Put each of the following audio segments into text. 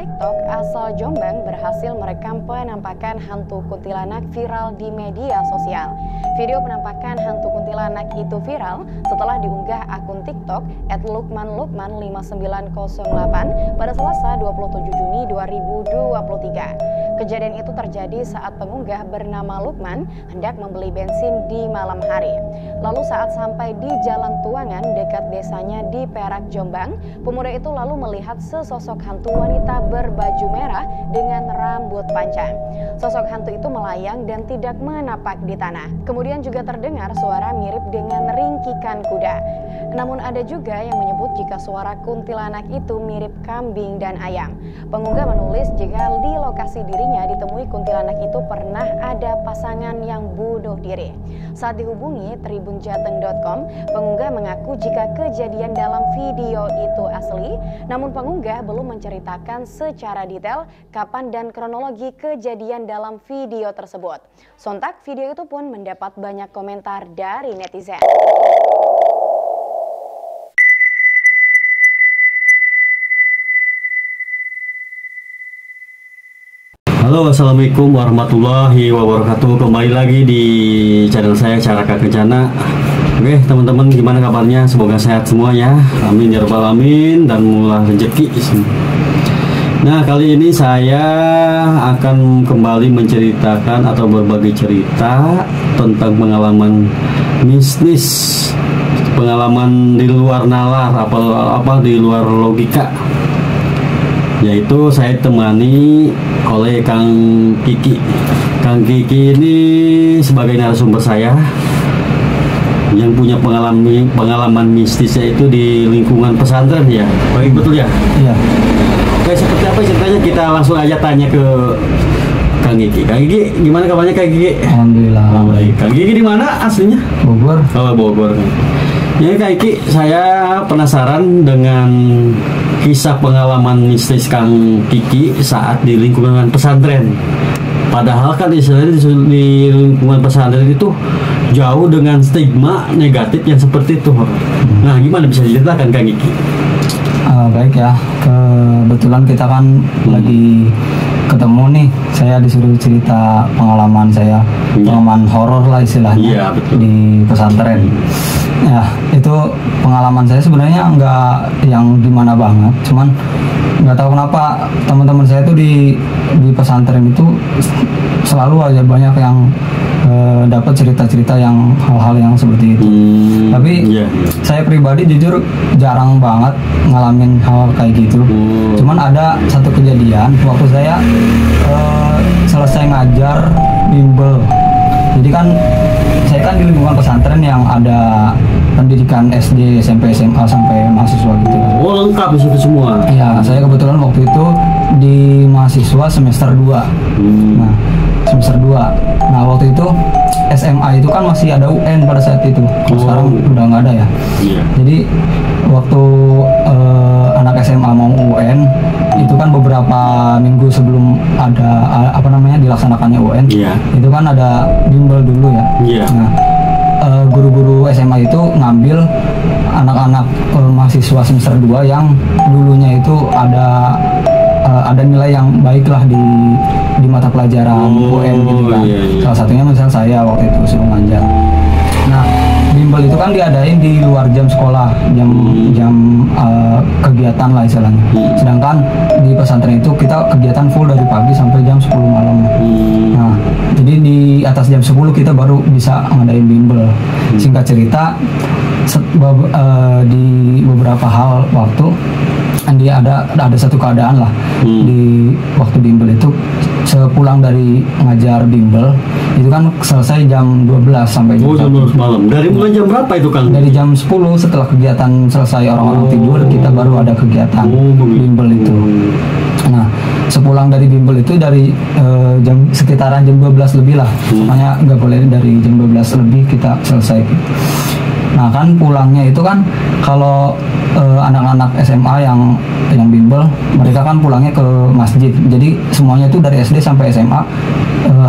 TikTok asal Jombang berhasil merekam penampakan hantu kuntilanak viral di media sosial. Video penampakan hantu kuntilanak itu viral setelah diunggah akun TikTok @lukmanlukman5908 pada Selasa 27 Juni 2023. Kejadian itu terjadi saat pengunggah bernama Lukman hendak membeli bensin di malam hari. Lalu saat sampai di Jalan Tuangan dekat desanya di Perak, Jombang, pemuda itu lalu melihat sesosok hantu wanita berbaju merah dengan rambut panjang. Sosok hantu itu melayang dan tidak menapak di tanah. Kemudian juga terdengar suara mirip dengan ringkikan kuda. Namun ada juga yang menyebut jika suara kuntilanak itu mirip kambing dan ayam. Pengunggah menulis jika di lokasi dirinya ditemui kuntilanak itu pernah ada pasangan yang bunuh diri. Saat dihubungi tribunjateng.com, pengunggah mengaku jika kejadian dalam video itu asli, namun pengunggah belum menceritakan secara detail kapan dan kronologi kejadian dalam video tersebut. Sontak video itu pun mendapat banyak komentar dari netizen. Halo, assalamualaikum warahmatullahi wabarakatuh. Kembali lagi di channel saya Caraka Kencana. Oke teman-teman, gimana kabarnya? Semoga sehat semuanya. Amin ya rabbal alamin dan murah rezeki. Nah, kali ini saya akan kembali menceritakan atau berbagi cerita tentang pengalaman mistis, pengalaman di luar nalar, apa di luar logika. Yaitu saya temani oleh Kang Kiki. Kang Kiki ini sebagai narasumber saya yang punya pengalaman mistisnya itu di lingkungan pesantren ya. Baik, betul ya? Iya. Oke, seperti apa ceritanya? Kita langsung aja tanya ke Kang Kiki. Kang Kiki, gimana kabarnya Kang Kiki? Alhamdulillah. Baik. Kang Kiki di mana aslinya? Bogor. Oh, Bogor. Ya Kang Kiki, saya penasaran dengan kisah pengalaman mistis Kang Kiki saat di lingkungan pesantren. Padahal kan istilahnya di lingkungan pesantren itu jauh dengan stigma negatif yang seperti itu. Nah, gimana bisa diceritakan Kang Kiki? Baik ya, kebetulan kita kan lagi ketemu nih. Saya disuruh cerita pengalaman saya, pengalaman horor lah istilahnya, di pesantren. Ya, itu pengalaman saya sebenarnya nggak yang gimana banget, cuman nggak tahu kenapa teman-teman saya tuh di pesantren itu selalu aja banyak yang dapat cerita-cerita yang hal-hal yang seperti itu. Tapi saya pribadi jujur jarang banget ngalamin hal kayak gitu. Cuman ada satu kejadian waktu saya selesai ngajar bimbel. Jadi kan saya kan di lingkungan pesantren yang ada pendidikan SD, SMP, SMA sampai mahasiswa gitu. Oh, lengkap di situ semua. Iya, saya kebetulan waktu itu di mahasiswa semester 2. Nah, semester 2. Nah, waktu itu SMA itu kan masih ada UN pada saat itu. Sekarang udah nggak ada ya. Jadi waktu anak SMA mau UN itu kan beberapa minggu sebelum ada dilaksanakannya UN, itu kan ada bimbel dulu ya. Nah, guru-guru SMA itu ngambil anak-anak mahasiswa semester 2 yang dulunya itu ada nilai yang baik lah di mata pelajaran UN gitu kan. Salah satunya misal saya waktu itu suruh ngajar. Nah, bimbel itu kan diadain di luar jam sekolah, jam kegiatan lah istilahnya. Sedangkan di pesantren itu kita kegiatan full dari pagi sampai jam 10 malam. Nah, jadi di atas jam 10 kita baru bisa ngadain bimbel. Singkat cerita, di beberapa hal waktu ada satu keadaan lah di waktu bimbel itu. Sepulang dari ngajar bimbel itu kan selesai jam 12 sampai jam 12 malam. Dari mulai jam berapa itu Kang? Dari jam 10 setelah kegiatan selesai orang-orang tidur, kita baru ada kegiatan bimbel itu. Nah, sepulang dari bimbel itu dari sekitaran jam 12 lebih lah. Makanya nggak boleh dari jam 12 lebih kita selesai. Nah, kan pulangnya itu kan kalau anak-anak SMA yang bimbel, mereka kan pulangnya ke masjid. Jadi semuanya itu dari SD sampai SMA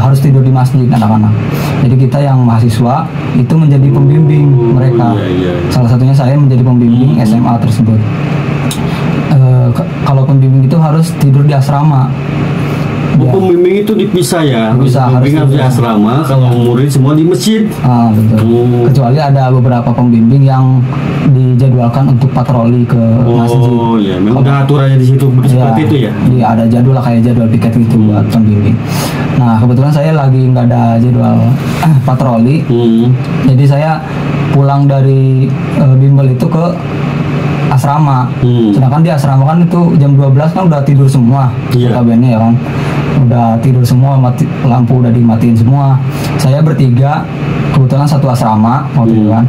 harus tidur di masjid anak-anak. Jadi kita yang mahasiswa itu menjadi pembimbing mereka. Salah satunya saya menjadi pembimbing SMA tersebut. Kalau kalau pembimbing itu harus tidur di asrama. Oh, pembimbing itu dipisah ya? Dipisah, pembimbing harus di harus asrama, kalau murid semua di masjid. Betul. Kecuali ada beberapa pembimbing yang dijadwalkan untuk patroli ke masjid. Oh iya, memang ada aturannya di situ seperti itu ya? Iya, ada jadwal kayak jadwal piket gitu buat pembimbing. Nah, kebetulan saya lagi nggak ada jadwal patroli, jadi saya pulang dari bimbel itu ke asrama. Sedangkan di asrama kan itu jam 12 kan udah tidur semua, notabene ya kan, udah tidur semua, lampu udah dimatiin semua. Saya bertiga, kebetulan satu asrama waktu itu kan.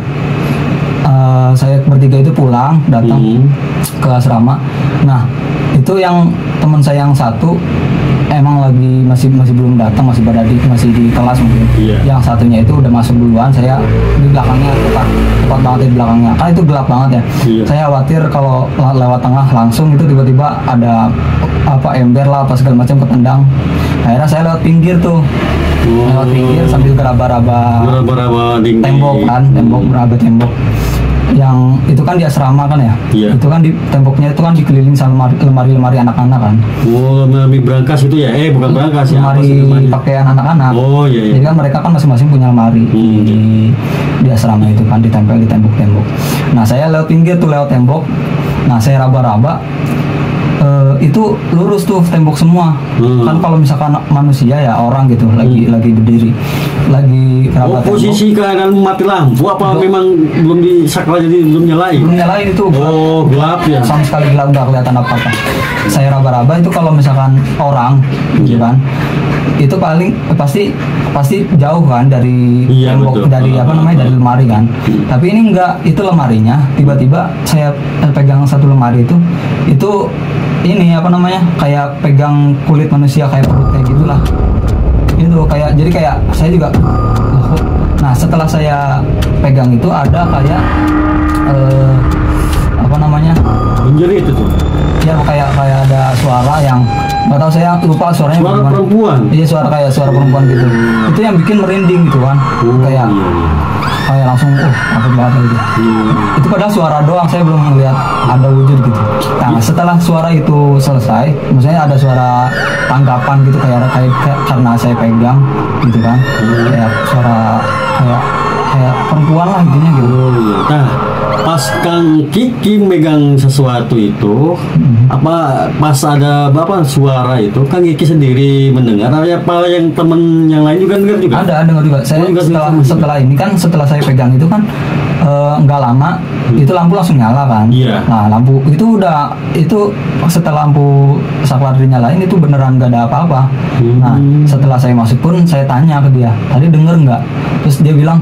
Saya bertiga itu pulang, datang ke asrama. Nah, itu yang teman saya yang satu emang lagi masih belum datang, masih di kelas mungkin. Yang satunya itu udah masuk duluan, saya di belakangnya tepat banget di belakangnya. Kan itu gelap banget ya. Saya khawatir kalau lewat tengah langsung itu tiba-tiba ada ember lah apa segala macam ketendang. Akhirnya saya lewat pinggir tuh. Lewat pinggir sambil geraba-raba tembok kan, beraba tembok. Yang itu kan di asrama kan ya, itu kan di temboknya itu kan dikeliling sama lemari anak-anak kan. Oh, lemari berangkas itu ya? Bukan berangkas ya? Lemari pakaian anak-anak. Oh iya. Jadi kan mereka kan masing-masing punya lemari di asrama itu kan, ditempel di tembok-tembok. Nah, saya lewat pinggir tuh, lewat tembok. Nah, saya raba-raba. Itu lurus tuh tembok semua. Kan kalau misalkan manusia ya, orang gitu lagi berdiri, lagi raba tembok. Posisi keadaan mati lampu apa memang belum disakral jadi belum nyalain? Belum nyalain itu. Oh, gelap ya. Sama sekali gelap, nggak kelihatan apa-apa. Saya raba-raba itu kalau misalkan orang gitu kan, itu paling pasti jauh kan dari tembok, dari dari lemari kan. Tapi ini enggak, itu lemarinya tiba-tiba saya pegang satu lemari itu ini kayak pegang kulit manusia, kayak perut kayak gitulah. Itu jadi kayak saya juga. Nah, setelah saya pegang itu ada kayak menjerit itu. Ya kayak ada suara yang nggak tahu, saya lupa suaranya. Suara perempuan. Iya, suara perempuan gitu. Itu yang bikin merinding gitu kan. Kayak langsung takut banget gitu. Itu padahal suara doang, saya belum melihat ada wujud gitu. Nah, setelah suara itu selesai, maksudnya ada suara tanggapan gitu, kayak karena saya pegang gitu kan. Kayak suara kayak perempuan lah intinya gitu. Nah, pas Kang Kiki megang sesuatu itu, pas ada suara itu, Kang Kiki sendiri mendengar, apa yang temen yang lain juga dengar juga? Ada dengar juga. Saya setelah ini kan, setelah saya pegang itu kan nggak lama itu lampu langsung nyala kan. Nah, lampu itu setelah lampu saklar dinyalain itu beneran nggak ada apa-apa. Nah, setelah saya masuk pun saya tanya ke dia, tadi denger nggak? Terus dia bilang,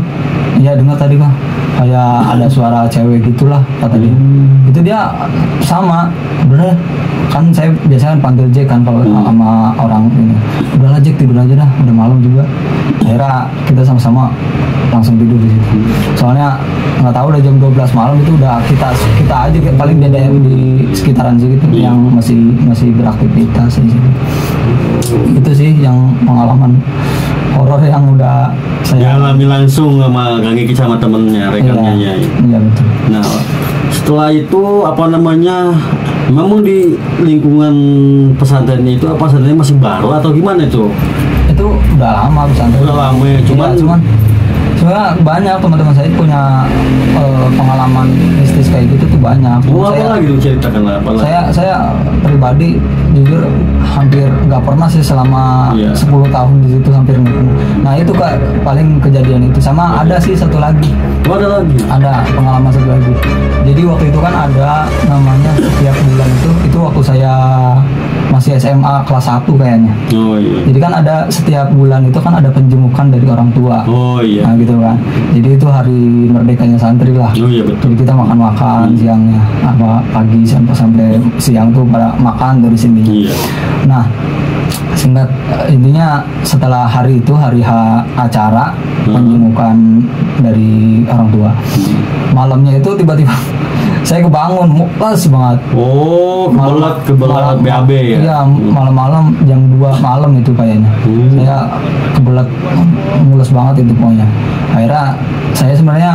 iya dengar tadi Bang, kayak ada suara cewek gitulah kata dia. Itu dia sama, udah kan saya biasanya panggil Jack kan kalau sama orang ini. Udahlah Jack, tidur aja dah, udah malam juga. Akhirnya kita sama-sama langsung tidur di situ. Soalnya nggak tahu udah jam 12 malam itu udah kita aja paling ada yang di sekitaran situ yang masih beraktivitas di situ. Itu sih yang pengalaman horor yang udah saya alami langsung sama Kang Kiki sama temennya, rekannya. Iya betul. Nah, setelah itu memang di lingkungan pesantren itu pesantrennya masih baru atau gimana itu? Itu udah lama pesantren. Udah lama ya, cuman sebenarnya banyak teman-teman saya punya pengalaman mistis kayak gitu tuh banyak. Apa lagi tuh ceritakan apa lagi? Saya pribadi jujur hampir nggak pernah sih selama 10 tahun di situ, hampir nggak pernah. Nah itu Kak, paling kejadian itu. Sama ada sih satu lagi. Ada lagi? Ada pengalaman satu lagi. Jadi waktu itu kan ada namanya setiap bulan itu waktu saya masih SMA kelas 1 kayaknya. Oh iya. Jadi kan ada setiap bulan itu kan ada penjemukan dari orang tua. Oh iya. Nah gitu kan. Jadi itu hari merdekanya santri lah. Oh iya betul. Jadi kita makan siangnya, pagi sampai siang tuh pada makan dari sini. Iya. Nah, singkat intinya setelah hari itu, hari acara penjemukan dari orang tua, malamnya itu tiba-tiba saya kebangun mules banget. Oh, kebelat BAB ya? Iya, malam-malam jam 2 malam itu kayaknya. Saya kebelat mules banget itu pokoknya. Akhirnya saya sebenarnya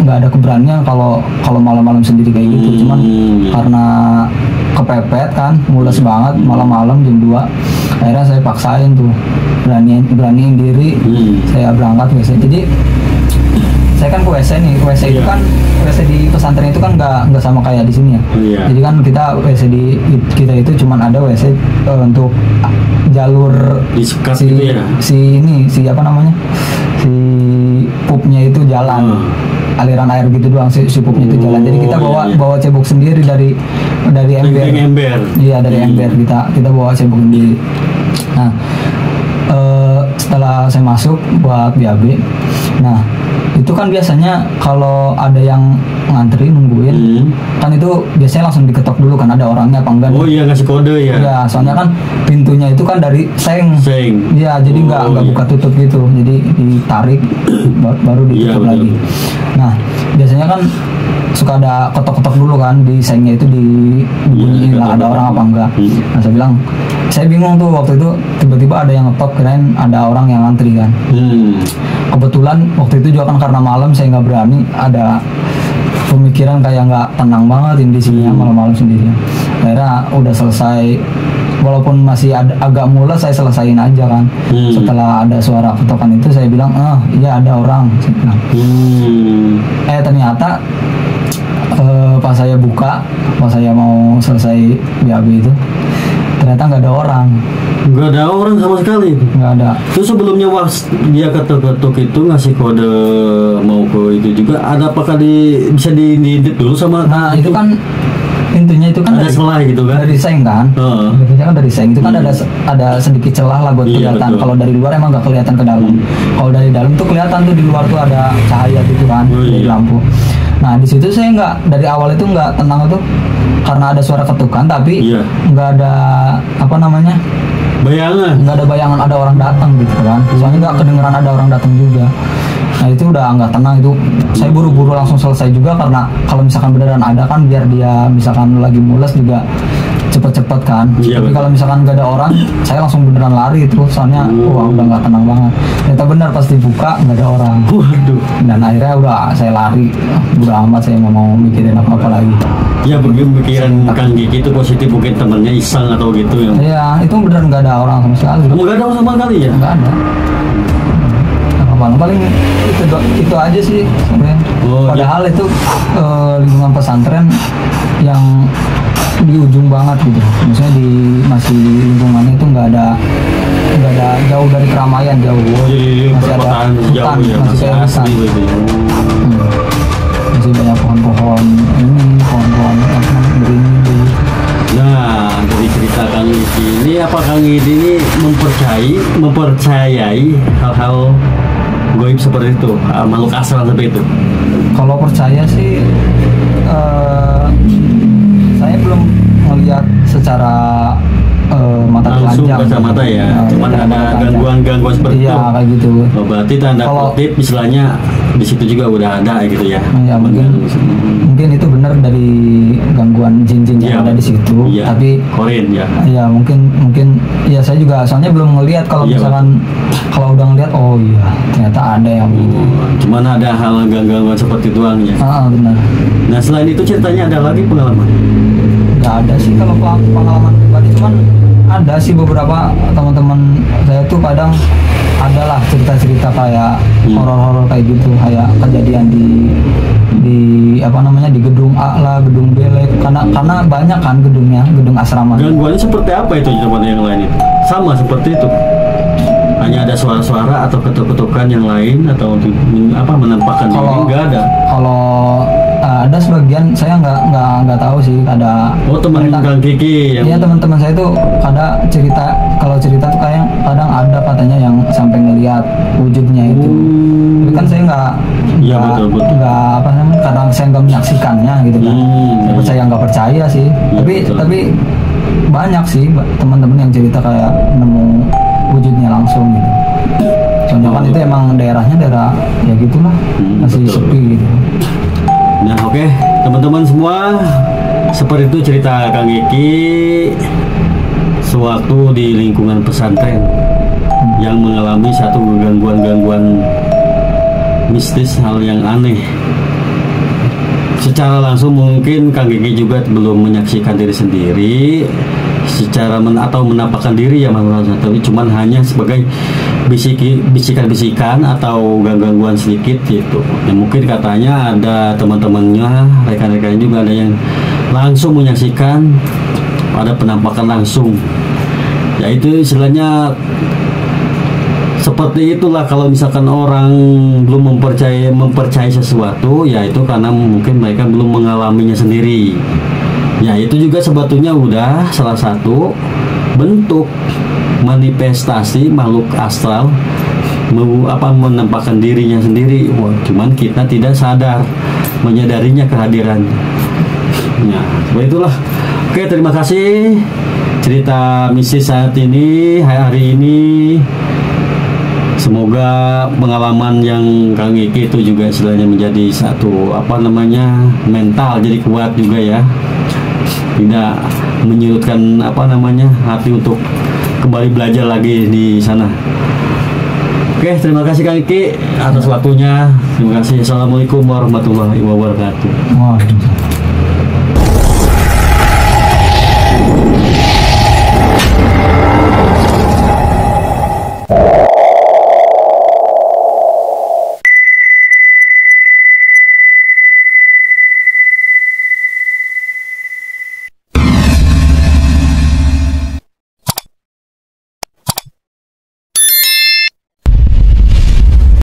nggak ada keberanian kalau malam-malam sendiri kayak gitu. Cuman karena kepepet kan, mules banget malam-malam jam 2. Akhirnya saya paksain tuh, beraniin diri, saya berangkat ke WC. Jadi saya kan ke WC nih, WC itu kan WC di pesantren itu kan nggak sama kayak di sini ya. Jadi kan kita WC di kita itu cuman ada WC untuk jalur si apa namanya, si pupnya itu jalan, aliran air gitu doang, si pupnya itu jalan. Jadi kita bawa cebok sendiri dari ember. Iya, dari ember kita bawa cebok sendiri. Nah, setelah saya masuk buat BAB, nah itu kan biasanya kalau ada yang ngantri nungguin, kan itu biasanya langsung diketok dulu kan ada orangnya apa enggak. Oh iya, ngasih kode ya. Iya, soalnya kan pintunya itu kan dari seng. Iya, jadi nggak buka tutup gitu, jadi ditarik baru ditutup lagi. Nah, biasanya kan suka ada ketok-ketok dulu kan di sengnya itu, dibunyiin lah ada orang apa enggak. Nah, saya bingung tuh waktu itu, tiba-tiba ada yang ngetok, kirain ada orang yang ngantri kan. Kebetulan waktu itu juga kan karena malam, saya nggak berani, ada pemikiran kayak nggak tenang banget di sini malam-malam sendirian. Akhirnya udah selesai, walaupun masih agak mules, saya selesain aja kan. Setelah ada suara ketokan itu, saya bilang, iya ada orang. Ternyata pas saya buka, pas saya mau selesai BAB itu, ternyata nggak ada orang. Nggak ada orang sama sekali. Nggak ada. Terus sebelumnya dia ketuk-ketuk itu ngasih kode mau ke itu juga, ada apakah bisa diintip dulu sama? Nah itu kan pintunya itu kan ada celah gitu kan? Dari seng kan? Biasanya kan dari seng itu kan ada sedikit celah lah buat kelihatan. Kalau dari luar emang nggak kelihatan ke dalam. Kalau dari dalam tuh kelihatan tuh, di luar tuh ada cahaya gitu kan, dari lampu. Nah di situ saya dari awal itu nggak tenang tuh, karena ada suara ketukan tapi nggak ada apa namanya, nggak ada bayangan ada orang datang gitu kan. Soalnya nggak kedengeran ada orang datang juga. Nah itu udah nggak tenang itu. Saya buru-buru langsung selesai juga, karena kalau misalkan beneran ada kan biar dia misalkan lagi mules juga cepet-cepet kan. Tapi kalau misalkan nggak ada orang, saya langsung beneran lari itu. Soalnya udah nggak tenang banget. Ternyata benar pas dibuka nggak ada orang. Dan akhirnya udah saya lari. Udah amat, saya nggak mau mikirin apa-apa lagi. Ya pikiran Kang Gigi itu positif, mungkin temennya iseng atau gitu ya. Iya, itu beneran nggak ada orang sama sekali. Nggak ada orang sama sekali ya? Nggak ada. Paling itu aja sih sebenarnya. Padahal itu lingkungan pesantren yang di ujung banget gitu. Maksudnya masih lingkungannya itu nggak ada jauh dari keramaian, jauh. Masih ada hutan, masih kayak hutan. Masih banyak pohon-pohon pohon-pohon yang beringin. Nah, dari cerita Kang Idi ini, apa Kang Idi ini mempercayai hal-hal goib seperti itu, makhluk astral seperti itu? Kalau percaya sih, saya belum melihat secara mata langsung telanjang. Mata ya, cuman ada gangguan seperti itu. Iya, kayak gitu. Berarti tanda kutip istilahnya di situ juga udah ada gitu ya. Ya mungkin itu benar dari gangguan jin-jin yang ada di situ. Tapi korin ya. Iya, mungkin ya saya juga soalnya belum ngelihat. Kalau misalkan kalau udah ngelihat, oh iya ternyata ada yang cuman ada hal gangguan seperti itu ya. Benar. Nah, selain itu ceritanya ada lagi pengalaman? Nggak ada sih kalau pengalaman pribadi, cuman ada sih beberapa teman-teman saya tuh kadang adalah cerita-cerita kayak horor-horor kayak gitu, kayak kejadian di apa namanya, di gedung A lah, gedung B lah, karena banyak kan gedung asrama. Gangguannya seperti apa itu tempat yang lain itu? Sama seperti itu? Hanya ada suara-suara atau ketuk-ketukan yang lain, atau untuk menampakkan diri? Nggak ada. Kalau ada sebagian, saya nggak tahu sih, ada. Teman Kang Kiki yang... Iya, teman-teman saya tuh kalau cerita tuh kayak kadang ada katanya yang sampai ngelihat wujudnya itu. Tapi kan saya nggak apa namanya, kadang saya nggak menyaksikannya gitu kan. Saya percaya nggak percaya sih. Tapi banyak sih teman-teman yang cerita kayak nemu wujudnya langsung gitu. Soalnya kan itu emang daerahnya daerah ya gitulah, masih sepi gitu. Nah, oke, teman-teman semua, seperti itu cerita Kang Eki sewaktu di lingkungan pesantren yang mengalami satu gangguan-gangguan mistis, hal yang aneh. secara langsung mungkin Kang Kiki juga belum menyaksikan diri sendiri secara atau menampakkan diri ya Mas Hasan, tapi cuman hanya sebagai bisikan-bisikan atau gangguan sedikit gitu. Ya, mungkin katanya ada teman-temannya, rekan-rekannya juga ada yang langsung menyaksikan, ada penampakan langsung. Ya itu istilahnya seperti itulah, kalau misalkan orang belum mempercayai sesuatu, ya itu karena mungkin mereka belum mengalaminya sendiri. Ya itu juga sebetulnya udah salah satu bentuk manifestasi makhluk astral menampakkan dirinya sendiri. Wah, cuman kita tidak sadar menyadarinya kehadirannya. Ya, seperti itulah. Oke, terima kasih cerita misi saat ini hari ini. Semoga pengalaman yang Kang Kiki itu juga istilahnya menjadi satu mental jadi kuat juga ya, tidak menyurutkan hati untuk kembali belajar lagi di sana. Oke, terima kasih Kang Kiki atas waktunya. Terima kasih. Assalamualaikum warahmatullahi wabarakatuh. Waalaikumsalam.